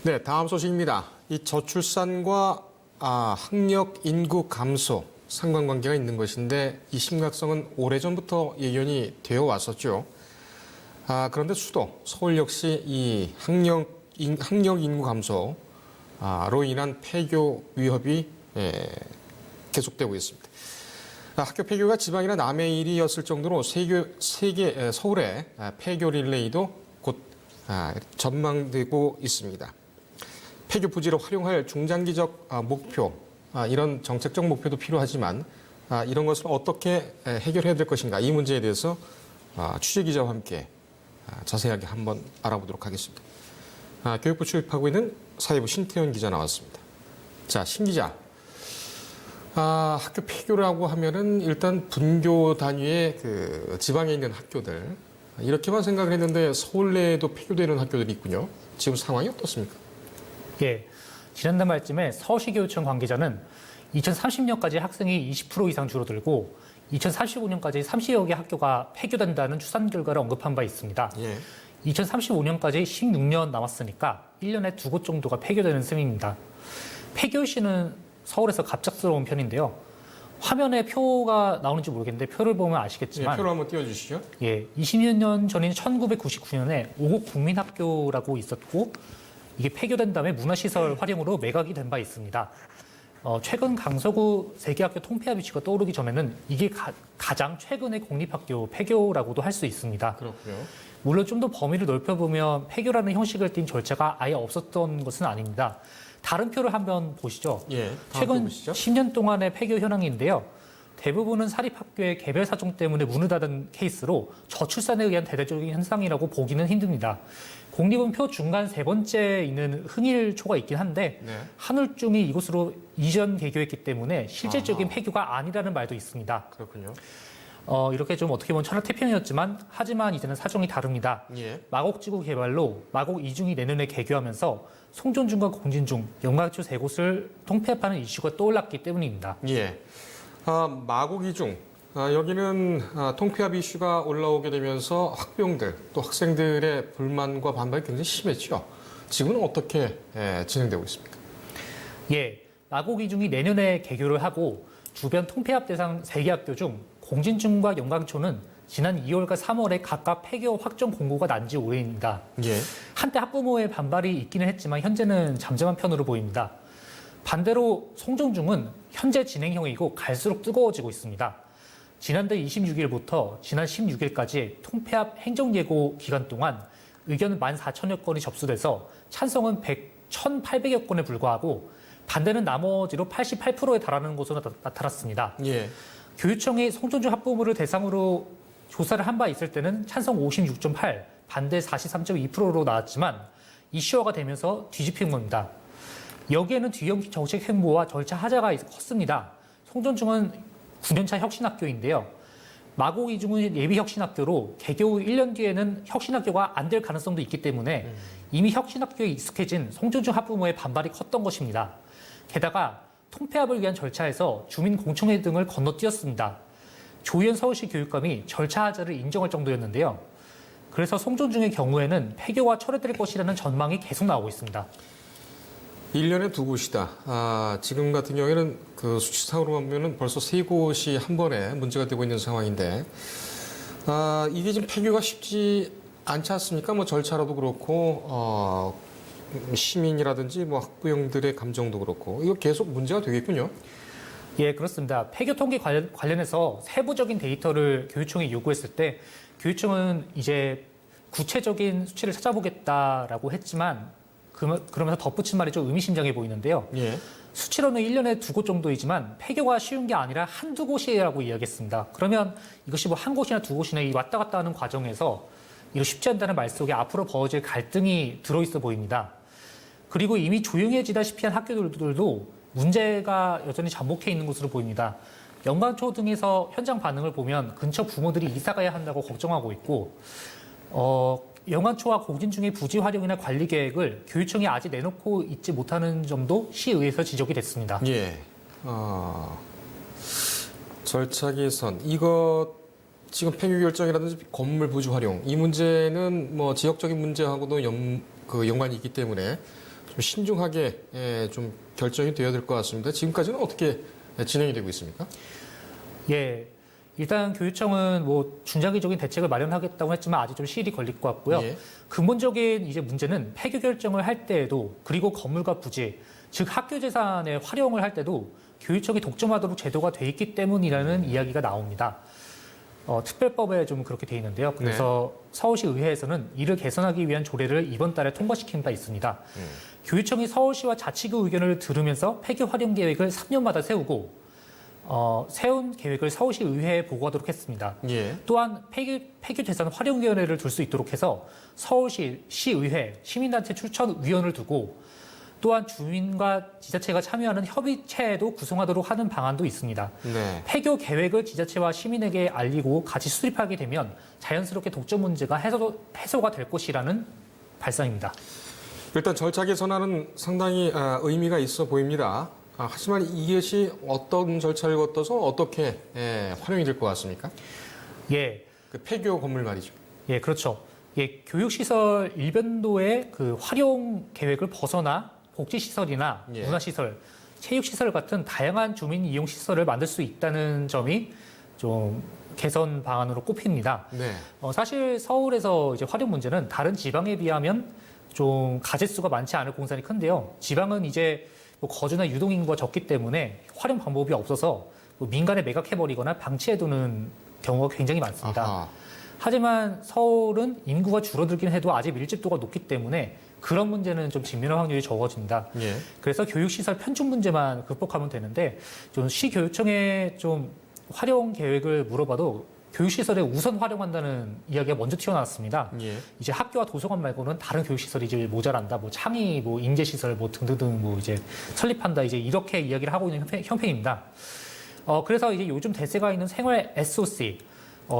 네, 다음 소식입니다. 이 저출산과 학력 인구 감소 상관관계가 있는 것인데 이 심각성은 오래전부터 예견이 되어 왔었죠. 그런데 수도, 서울 역시 이 학력 인구 감소로 인한 폐교 위협이 계속되고 있습니다. 학교 폐교가 지방이나 남의 일이었을 정도로 서울의 폐교 릴레이도 곧 전망되고 있습니다. 폐교 부지를 활용할 중장기적 목표, 이런 정책적 목표도 필요하지만 이런 것을 어떻게 해결해야 될 것인가, 이 문제에 대해서 취재기자와 함께 자세하게 한번 알아보도록 하겠습니다. 교육부 출입하고 있는 사회부 신태현 기자 나왔습니다. 자, 신 기자. 학교 폐교라고 하면은 일단 분교 단위의 그 지방에 있는 학교들, 이렇게만 생각을 했는데 서울 내에도 폐교되는 학교들이 있군요. 지금 상황이 어떻습니까? 예, 지난달 말쯤에 서울시교육청 관계자는 2030년까지 학생이 20% 이상 줄어들고 2045년까지 30여 개 학교가 폐교된다는 추산 결과를 언급한 바 있습니다. 예. 2035년까지 16년 남았으니까 1년에 2곳 정도가 폐교되는 셈입니다. 폐교 시는 서울에서 갑작스러운 편인데요. 화면에 표가 나오는지 모르겠는데 표를 보면 아시겠지만, 예, 표를 한번 띄워주시죠. 예, 20년 전인 1999년에 오곡 국민학교라고 있었고 이게 폐교된 다음에 문화시설 활용으로 매각이 된 바 있습니다. 최근 강서구 세계학교 통폐합 이슈가 떠오르기 전에는 이게 가장 최근의 공립학교 폐교라고도 할 수 있습니다. 그렇군요. 물론 좀 더 범위를 넓혀보면 폐교라는 형식을 띈 절차가 아예 없었던 것은 아닙니다. 다른 표를 한번 보시죠. 예, 최근 보시죠. 10년 동안의 폐교 현황인데요. 대부분은 사립학교의 개별 사정 때문에 문을 닫은 케이스로 저출산에 의한 대대적인 현상이라고 보기는 힘듭니다. 공립은 표 중간 세 번째에 있는 흥일초가 있긴 한데 네. 한울중이 이곳으로 이전 개교했기 때문에 실질적인 폐교가 아니라는 말도 있습니다. 그렇군요. 이렇게 좀 어떻게 보면 천하태평이었지만 하지만 이제는 사정이 다릅니다. 예. 마곡지구 개발로 마곡 이중이 내년에 개교하면서 송전중과 공진중, 영광초 세 곳을 통폐합하는 이슈가 떠올랐기 때문입니다. 예. 마곡 이중. 여기는 통폐합 이슈가 올라오게 되면서 학부형들 또 학생들의 불만과 반발이 굉장히 심했죠. 지금은 어떻게 진행되고 있습니까? 예, 마곡 이중이 내년에 개교를 하고 주변 통폐합 대상 3개 학교 중 공진중과 영광초는 지난 2월과 3월에 각각 폐교 확정 공고가 난 지 오래입니다. 예. 한때 학부모의 반발이 있기는 했지만 현재는 잠잠한 편으로 보입니다. 반대로 송정중은 현재 진행형이고 갈수록 뜨거워지고 있습니다. 지난달 26일부터 지난 16일까지 통폐합 행정예고 기간 동안 의견 14,000여 건이 접수돼서 찬성은 1,800여 건에 불과하고 반대는 나머지로 88%에 달하는 것으로 나타났습니다. 예. 교육청이 송정중 학부모를 대상으로 조사를 한 바 있을 때는 찬성 56.8, 반대 43.2%로 나왔지만 이슈화가 되면서 뒤집힌 겁니다. 여기에는 뒤엉 정책 행보와 절차 하자가 컸습니다. 송전중은 9년차 혁신학교인데요. 마곡 이중은 예비 혁신학교로 개교 후 1년 뒤에는 혁신학교가 안 될 가능성도 있기 때문에 이미 혁신학교에 익숙해진 송전중 학부모의 반발이 컸던 것입니다. 게다가 통폐합을 위한 절차에서 주민 공청회 등을 건너뛰었습니다. 조희연 서울시 교육감이 절차 하자를 인정할 정도였는데요. 그래서 송전중의 경우에는 폐교가 철회될 것이라는 전망이 계속 나오고 있습니다. 1년에 2곳이다. 지금 같은 경우에는 그 수치상으로만 보면 벌써 3곳이 한 번에 문제가 되고 있는 상황인데, 이게 지금 폐교가 쉽지 않지 않습니까? 뭐 절차라도 그렇고, 시민이라든지 뭐 학부형들의 감정도 그렇고, 이거 계속 문제가 되겠군요. 예, 그렇습니다. 폐교 통계 관련해서 세부적인 데이터를 교육청에 요구했을 때 교육청은 이제 구체적인 수치를 찾아보겠다라고 했지만 그러면서 덧붙인 말이 좀 의미심장해 보이는데요. 예. 수치로는 1년에 2곳 정도이지만 폐교가 쉬운 게 아니라 한두 곳이라고 이야기했습니다. 그러면 이것이 뭐 한 곳이나 두 곳이나 이 왔다 갔다 하는 과정에서 이거 쉽지 않다는 말 속에 앞으로 벌어질 갈등이 들어있어 보입니다. 그리고 이미 조용해지다시피 한 학교들도 문제가 여전히 잠복해 있는 것으로 보입니다. 영광초 등에서 현장 반응을 보면 근처 부모들이 이사 가야 한다고 걱정하고 있고, 영광초와 공진중의 부지 활용이나 관리 계획을 교육청이 아직 내놓고 있지 못하는 점도 시의회에서 지적이 됐습니다. 예. 절차 개선. 이거 지금 폐교 결정이라든지 건물 부지 활용. 이 문제는 뭐 지역적인 문제하고도 연관이 있기 때문에 좀 신중하게 좀 결정이 되어야 될 것 같습니다. 지금까지는 어떻게 진행이 되고 있습니까? 예. 일단 교육청은 뭐 중장기적인 대책을 마련하겠다고 했지만 아직 좀 시일이 걸릴 것 같고요. 예. 근본적인 이제 문제는 폐교 결정을 할 때에도 그리고 건물과 부지, 즉 학교 재산의 활용을 할 때도 교육청이 독점하도록 제도가 돼 있기 때문이라는 이야기가 나옵니다. 특별법에 좀 그렇게 돼 있는데요. 그래서 서울시 의회에서는 이를 개선하기 위한 조례를 이번 달에 통과시킨 바 있습니다. 교육청이 서울시와 자치구 의견을 들으면서 폐교 활용 계획을 3년마다 세우고 세운 계획을 서울시 의회에 보고하도록 했습니다. 예. 또한 폐교 재산 활용위원회를 둘 수 있도록 해서 서울시 시의회 시민단체 추천위원을 두고 또한 주민과 지자체가 참여하는 협의체도 구성하도록 하는 방안도 있습니다. 네. 폐교 계획을 지자체와 시민에게 알리고 같이 수립하게 되면 자연스럽게 독점 문제가 해소가 될 것이라는 발상입니다. 일단 절차 개선안은 상당히 의미가 있어 보입니다. 하지만 이것이 어떤 절차를 거쳐서 어떻게 활용이 될 것 같습니까? 예, 그 폐교 건물 말이죠. 예, 그렇죠. 예, 교육시설 일변도의 그 활용 계획을 벗어나 복지시설이나 예. 문화시설, 체육시설 같은 다양한 주민 이용 시설을 만들 수 있다는 점이 좀 개선 방안으로 꼽힙니다. 네. 사실 서울에서 이제 활용 문제는 다른 지방에 비하면 좀 가짓수가 많지 않을 공산이 큰데요. 지방은 이제 뭐 거주나 유동인구가 적기 때문에 활용 방법이 없어서 뭐 민간에 매각해버리거나 방치해두는 경우가 굉장히 많습니다. 아하. 하지만 서울은 인구가 줄어들긴 해도 아직 밀집도가 높기 때문에 그런 문제는 좀 직면할 확률이 적어진다. 예. 그래서 교육시설 편중 문제만 극복하면 되는데 좀 시교육청에 좀 활용 계획을 물어봐도 교육시설에 우선 활용한다는 이야기가 먼저 튀어나왔습니다. 예. 이제 학교와 도서관 말고는 다른 교육시설이 이제 모자란다. 뭐 창의, 뭐 인재시설, 뭐 등등등 뭐 이제 설립한다. 이제 이렇게 이야기를 하고 있는 형편입니다. 그래서 이제 요즘 대세가 있는 생활 SOC.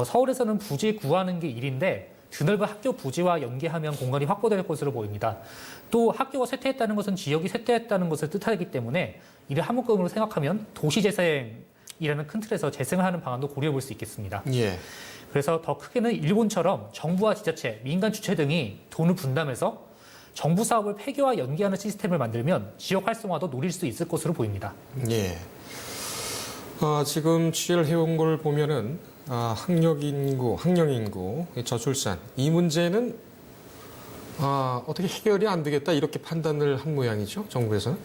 서울에서는 부지 구하는 게 일인데 드넓은 학교 부지와 연계하면 공간이 확보될 것으로 보입니다. 또 학교가 쇠퇴했다는 것은 지역이 쇠퇴했다는 것을 뜻하기 때문에 이를 한 묶음으로 생각하면 도시재생이라는 큰 틀에서 재생을 하는 방안도 고려해 볼 수 있겠습니다. 예. 그래서 더 크게는 일본처럼 정부와 지자체, 민간 주체 등이 돈을 분담해서 정부 사업을 폐교와 연계하는 시스템을 만들면 지역 활성화도 노릴 수 있을 것으로 보입니다. 예. 지금 취재를 해온 걸 보면은 학령 인구, 저출산 이 문제는 어떻게 해결이 안 되겠다 이렇게 판단을 한 모양이죠, 정부에서는.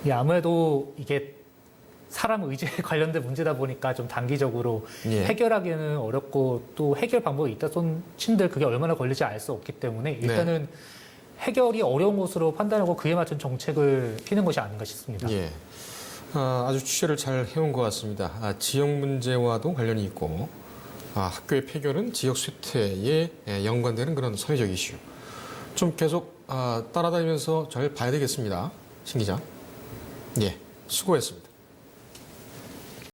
예, 아무래도 이게 사람 의지에 관련된 문제다 보니까 좀 단기적으로 예. 해결하기는 어렵고 또 해결 방법이 있다 손친들 그게 얼마나 걸릴지 알 수 없기 때문에 일단은 해결이 어려운 것으로 판단하고 그에 맞춘 정책을 피는 것이 아닌가 싶습니다. 예. 아주 취재를 잘 해온 것 같습니다. 지역 문제와도 관련이 있고 학교의 폐교는 지역 쇠퇴에 연관되는 그런 사회적 이슈. 좀 계속 따라다니면서 잘 봐야 되겠습니다. 신 기자. 예, 수고했습니다.